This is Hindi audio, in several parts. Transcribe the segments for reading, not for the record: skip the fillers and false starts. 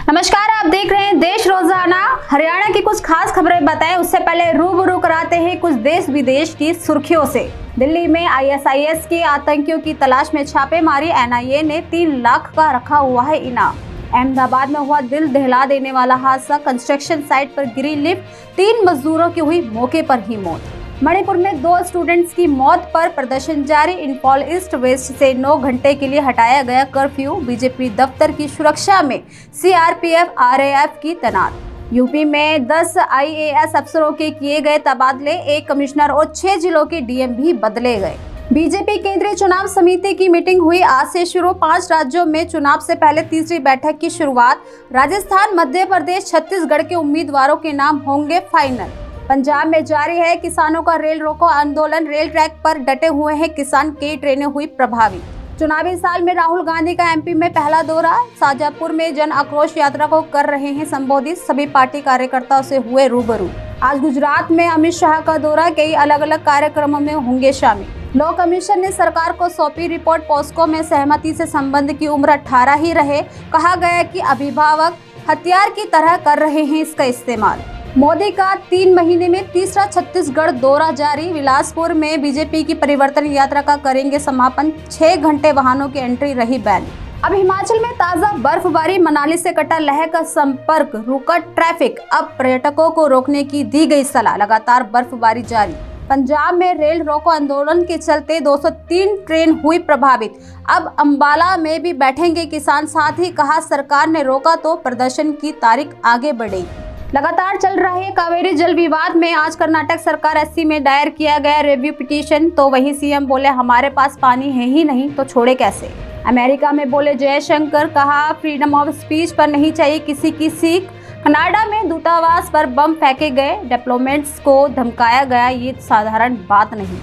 नमस्कार, आप देख रहे हैं देश रोजाना। हरियाणा की कुछ खास खबरें बताएं उससे पहले रूबरू कराते हैं कुछ देश विदेश की सुर्खियों से। दिल्ली में आईएसआईएस के आतंकियों की तलाश में छापेमारी, एनआईए ने 3 लाख का रखा हुआ है इनाम। अहमदाबाद में हुआ दिल दहला देने वाला हादसा, कंस्ट्रक्शन साइट पर गिरी लिफ्ट, 3 मजदूरों की हुई मौके पर ही मौत। मणिपुर में 2 स्टूडेंट्स की मौत पर प्रदर्शन जारी, इंफॉल ईस्ट वेस्ट से 9 घंटे के लिए हटाया गया कर्फ्यू। बीजेपी दफ्तर की सुरक्षा में सीआरपीएफ आरएएफ की तैनात। यूपी में 10 आईएएस अफसरों के किए गए तबादले, 1 कमिश्नर और 6 जिलों के डीएम भी बदले गए। बीजेपी केंद्रीय चुनाव समिति की मीटिंग हुई आज से शुरू। 5 राज्यों में चुनाव से पहले तीसरी बैठक की शुरुआत। राजस्थान, मध्य प्रदेश, छत्तीसगढ़ के उम्मीदवारों के नाम होंगे फाइनल। पंजाब में जारी है किसानों का रेल रोको आंदोलन, रेल ट्रैक पर डटे हुए हैं किसान, कई ट्रेनें हुई प्रभावित। चुनावी साल में राहुल गांधी का एमपी में पहला दौरा, शाजापुर में जन आक्रोश यात्रा को कर रहे हैं संबोधित, सभी पार्टी कार्यकर्ताओं से हुए रूबरू। आज गुजरात में अमित शाह का दौरा, कई अलग अलग कार्यक्रमों में होंगे शामिल। लॉ कमीशन ने सरकार को सौंपी रिपोर्ट, पॉस्को में सहमति से संबंध की उम्र 18 ही रहे, कहा गया कि अभिभावक हथियार की तरह कर रहे हैं इसका इस्तेमाल। मोदी का 3 महीने में तीसरा छत्तीसगढ़ दौरा जारी, बिलासपुर में बीजेपी की परिवर्तन यात्रा का करेंगे समापन, 6 घंटे वाहनों की एंट्री रही बैन। अब हिमाचल में ताजा बर्फबारी, मनाली से कटा लेह का संपर्क, रुका ट्रैफिक, अब पर्यटकों को रोकने की दी गई सलाह, लगातार बर्फबारी जारी। पंजाब में रेल रोको आंदोलन के चलते 203 ट्रेन हुई प्रभावित, अब अंबाला में भी बैठेंगे किसान, साथ ही कहा सरकार ने रोका तो प्रदर्शन की तारीख आगे बढ़ेगी। लगातार चल रहे कावेरी जल विवाद में आज कर्नाटक सरकार एससी में दायर किया गया रिव्यू पिटीशन, तो वहीं सीएम बोले हमारे पास पानी है ही नहीं तो छोड़े कैसे। अमेरिका में बोले जयशंकर, कहा फ्रीडम ऑफ स्पीच पर नहीं चाहिए किसी की सीख। कनाडा में दूतावास पर बम फेंके गए, डिप्लोमेट्स को धमकाया गया, ये साधारण बात नहीं।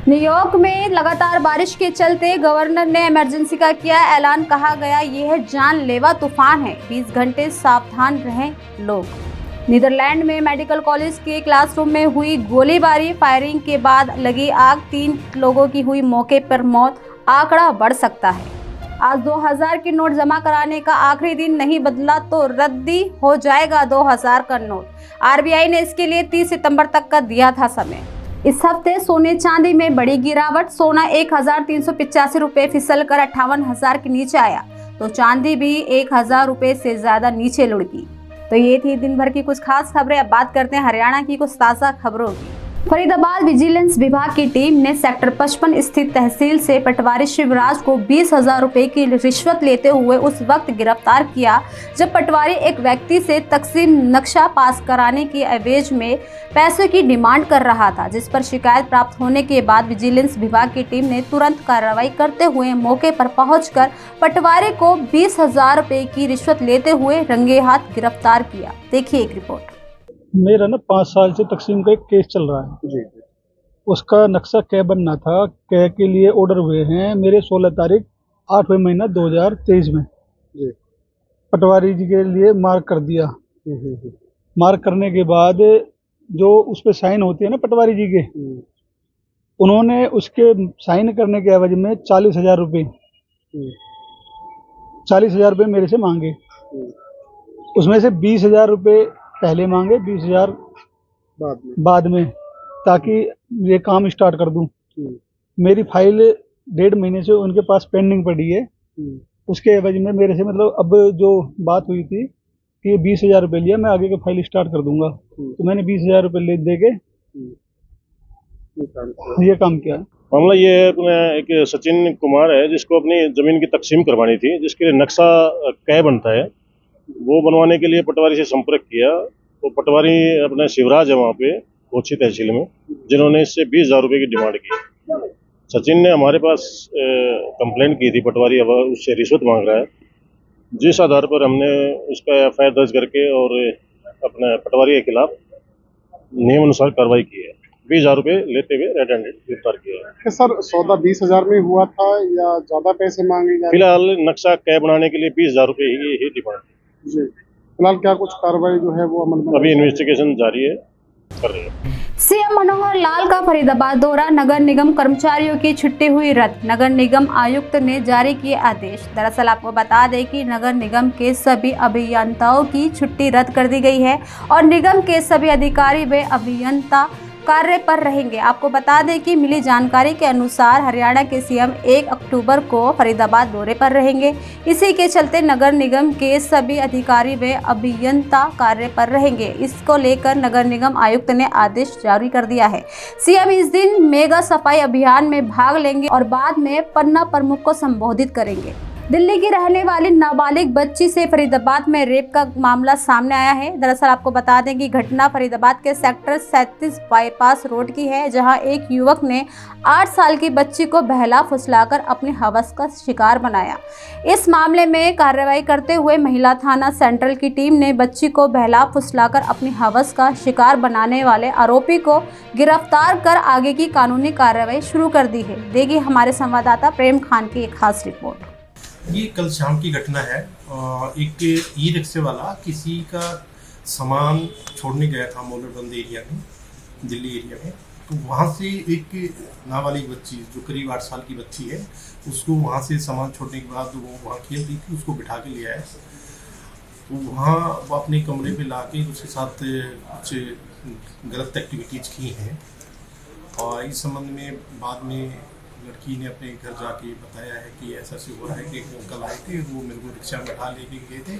न्यूयॉर्क में लगातार बारिश के चलते गवर्नर ने इमरजेंसी का किया ऐलान, कहा गया यह जानलेवा तूफान है, 20 घंटे सावधान रहें लोग। नीदरलैंड में मेडिकल कॉलेज के क्लासरूम में हुई गोलीबारी, फायरिंग के बाद लगी आग, 3 लोगों की हुई मौके पर मौत, आंकड़ा बढ़ सकता है। आज 2000 के नोट जमा कराने का आखिरी दिन, नहीं बदला तो रद्दी हो जाएगा 2000 का नोट। आरबीआई ने इसके लिए 30 सितंबर तक का दिया था समय। इस हफ्ते सोने चांदी में बड़ी गिरावट, सोना 1385 रुपये फिसल कर 58,000 के नीचे आया, तो चांदी भी 1000 रुपये से ज्यादा नीचे लुढ़की। तो ये थी दिन भर की कुछ खास खबरें। अब बात करते हैं हरियाणा की कुछ ताज़ा खबरों की। फरीदाबाद विजिलेंस विभाग की टीम ने सेक्टर 55 स्थित तहसील से पटवारी शिवराज को 20,000 रुपए की रिश्वत लेते हुए उस वक्त गिरफ्तार किया जब पटवारी एक व्यक्ति से तकसीम नक्शा पास कराने की एवज में पैसे की डिमांड कर रहा था, जिस पर शिकायत प्राप्त होने के बाद विजिलेंस विभाग की टीम ने तुरंत कार्रवाई करते हुए मौके पर पहुंचकर पटवारी को 20,000 रुपए की रिश्वत लेते हुए रंगे हाथ गिरफ्तार किया। देखिए एक रिपोर्ट। मेरा ना 5 साल से तकसीम का एक केस चल रहा है जी। उसका नक्शा कै बनना था, कै के लिए ऑर्डर हुए हैं मेरे 16 तारीख 8वें महीना 2023 में जी। पटवारी जी के लिए मार्क कर दिया। मार्क करने के बाद जो उस पर साइन होती है ना पटवारी जी के, उन्होंने उसके साइन करने के एवज में 40,000 रुपये 40,000 रुपये मेरे से मांगे। उसमें से 20,000 रुपये पहले मांगे, 20,000 बाद में, ताकि ये काम स्टार्ट कर दूं। मेरी फाइल 1.5 महीने से उनके पास पेंडिंग पड़ी है। उसके एवज में मेरे से मतलब अब जो बात हुई थी कि ये 20,000 रुपये लिया, मैं आगे का फाइल स्टार्ट कर दूंगा, तो मैंने 20,000 रुपये ले दे के ये काम किया। मामला ये है, अपने एक सचिन कुमार है जिसको अपनी जमीन की तकसीम करवानी थी, जिसके लिए नक्शा कै बनता है, वो बनवाने के लिए पटवारी से संपर्क किया। तो पटवारी अपने शिवराज है वहाँ पे कोची तहसील में, जिन्होंने इससे 20,000 रुपये की डिमांड की। सचिन ने हमारे पास कंप्लेंट की थी, पटवारी अब उससे रिश्वत मांग रहा है, जिस आधार पर हमने उसका एफआईआर दर्ज करके और अपने पटवारी के खिलाफ नियम अनुसार कार्रवाई की है। 20,000 रुपये लेते हुए रेड हैंडेड गिरफ्तार किया है। सर, सौदा 20,000 में हुआ था या ज्यादा पैसे मांगे जा रहे? फिलहाल नक्शा कै बनाने के लिए 20,000 रुपये ही डिमांड जी। फिलहाल क्या कुछ कार्रवाई जो है वो अमल में? अभी इन्वेस्टिगेशन जारी है, कर रही है। सीएम मनोहर लाल का फरीदाबाद दौरा, नगर निगम कर्मचारियों की छुट्टी हुई रद्द, नगर निगम आयुक्त ने जारी किए आदेश। दरअसल आपको बता दें कि नगर निगम के सभी अभियंताओं की छुट्टी रद्द कर दी गई है और निगम के सभी अधिकारी व अभियंता कार्य पर रहेंगे। आपको बता दें कि मिली जानकारी के अनुसार हरियाणा के सीएम 1 अक्टूबर को फरीदाबाद दौरे पर रहेंगे। इसी के चलते नगर निगम के सभी अधिकारी व अभियंता कार्य पर रहेंगे। इसको लेकर नगर निगम आयुक्त ने आदेश जारी कर दिया है। सीएम इस दिन मेगा सफाई अभियान में भाग लेंगे और बाद में पन्ना प्रमुख को संबोधित करेंगे। दिल्ली की रहने वाली नाबालिग बच्ची से फरीदाबाद में रेप का मामला सामने आया है। दरअसल आपको बता दें कि घटना फरीदाबाद के सेक्टर 37 बाईपास रोड की है, जहां एक युवक ने 8 साल की बच्ची को बहला फुसलाकर अपनी हवस का शिकार बनाया। इस मामले में कार्रवाई करते हुए महिला थाना सेंट्रल की टीम ने बच्ची को बहला फुसलाकर अपनी हवस का शिकार बनाने वाले आरोपी को गिरफ्तार कर आगे की कानूनी कार्रवाई शुरू कर दी है। देखिए हमारे संवाददाता प्रेम खान की एक खास रिपोर्ट। ये कल शाम की घटना है। एक ई रिक्शे वाला किसी का सामान छोड़ने गया था मोलरबंद एरिया में, दिल्ली एरिया में। तो वहाँ से एक नाबालिग बच्ची जो करीब 8 साल की बच्ची है, उसको वहाँ से सामान छोड़ने के बाद वो वहाँ खेल रही थी, उसको बिठा के ले आया। तो वहाँ वो अपने कमरे में ला के उसके साथ कुछ गलत एक्टिविटीज़ की हैं और इस संबंध में बाद में लड़की ने अपने घर जाके बताया है कि ऐसा से हो रहा है कि एक अंकल आए थे, वो मेरे को रिक्शा में बैठा लेके गए थे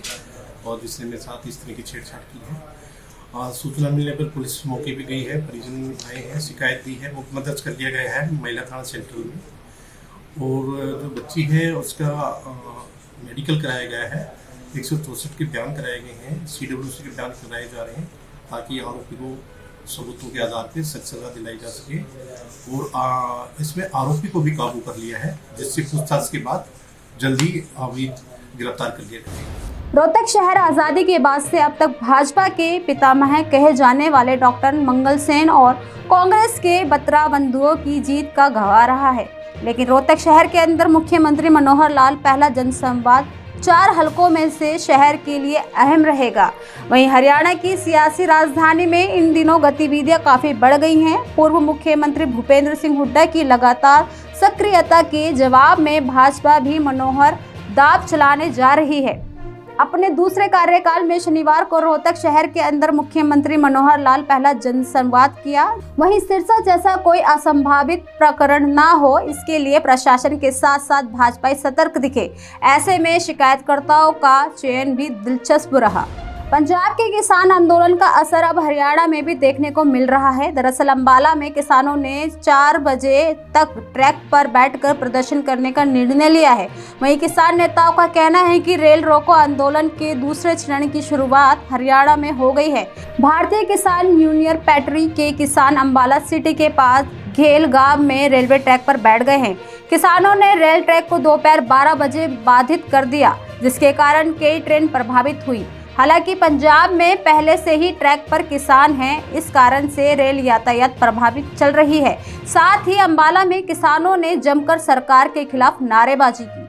और जिसने मेरे साथ इस तरह की छेड़छाड़ की है। सूचना मिलने पर पुलिस मौके पे गई है, परिजन आए हैं, शिकायत दी है, मुकदमा दर्ज कर लिया गया है महिला थाना सेंट्रल में। और जो बच्ची है उसका मेडिकल कराया गया है, 164 के बयान कराए गए हैं, CWC के बयान कराए जा रहे हैं ताकि आरोपी को सबूतों के आधार पर सख्त सजा दिलाई जा सके। और इसमें आरोपी को भी काबू कर लिया है, जिससे पूछताछ के बाद जल्दी गिरफ्तार कर लिया जाएगा। रोहतक शहर आज़ादी के बाद से अब तक भाजपा के पितामह कहे जाने वाले डॉक्टर मंगल सेन और कांग्रेस के बत्रा बंधुओं की जीत का गवाह रहा है। लेकिन रोहतक शहर के अंदर मुख्यमंत्री मनोहर लाल पहला जनसंवाद 4 हलकों में से शहर के लिए अहम रहेगा। वहीं हरियाणा की सियासी राजधानी में इन दिनों गतिविधियां काफी बढ़ गई हैं। पूर्व मुख्यमंत्री भूपेंद्र सिंह हुड्डा की लगातार सक्रियता के जवाब में भाजपा भी मनोहर दाव चलाने जा रही है। अपने दूसरे कार्यकाल में शनिवार को रोहतक शहर के अंदर मुख्यमंत्री मनोहर लाल पहला जनसंवाद किया। वहीं सिरसा जैसा कोई असंभावित प्रकरण ना हो, इसके लिए प्रशासन के साथ साथ भाजपा सतर्क दिखे। ऐसे में शिकायतकर्ताओं का चयन भी दिलचस्प रहा। पंजाब के किसान आंदोलन का असर अब हरियाणा में भी देखने को मिल रहा है। दरअसल अंबाला में किसानों ने 4 बजे तक ट्रैक पर बैठकर प्रदर्शन करने का निर्णय लिया है। वहीं किसान नेताओं का कहना है कि रेल रोको आंदोलन के दूसरे चरण की शुरुआत हरियाणा में हो गई है। भारतीय किसान यूनियन पैट्री के किसान अंबाला सिटी के पास घेल गांव में रेलवे ट्रैक पर बैठ गए हैं। किसानों ने रेल ट्रैक को दोपहर 12 बजे बाधित कर दिया, जिसके कारण कई ट्रेन प्रभावित हुई। हालांकि पंजाब में पहले से ही ट्रैक पर किसान हैं, इस कारण से रेल यातायात प्रभावित चल रही है। साथ ही अंबाला में किसानों ने जमकर सरकार के खिलाफ नारेबाजी की।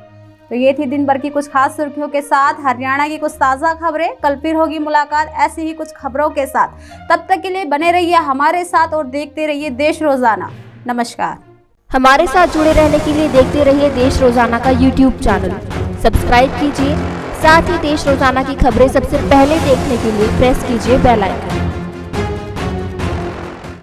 तो ये थी दिन भर की कुछ खास सुर्खियों के साथ हरियाणा की कुछ ताज़ा खबरें। कल फिर होगी मुलाकात ऐसी ही कुछ खबरों के साथ। तब तक के लिए बने रहिए हमारे साथ और देखते रहिए देश रोजाना। नमस्कार। हमारे साथ जुड़े रहने के लिए देखते रहिए देश रोजाना का YouTube चैनल। सब्सक्राइब कीजिए, साथ ही देश रोजाना की खबरें सबसे पहले देखने के लिए प्रेस कीजिए बेल आइकन।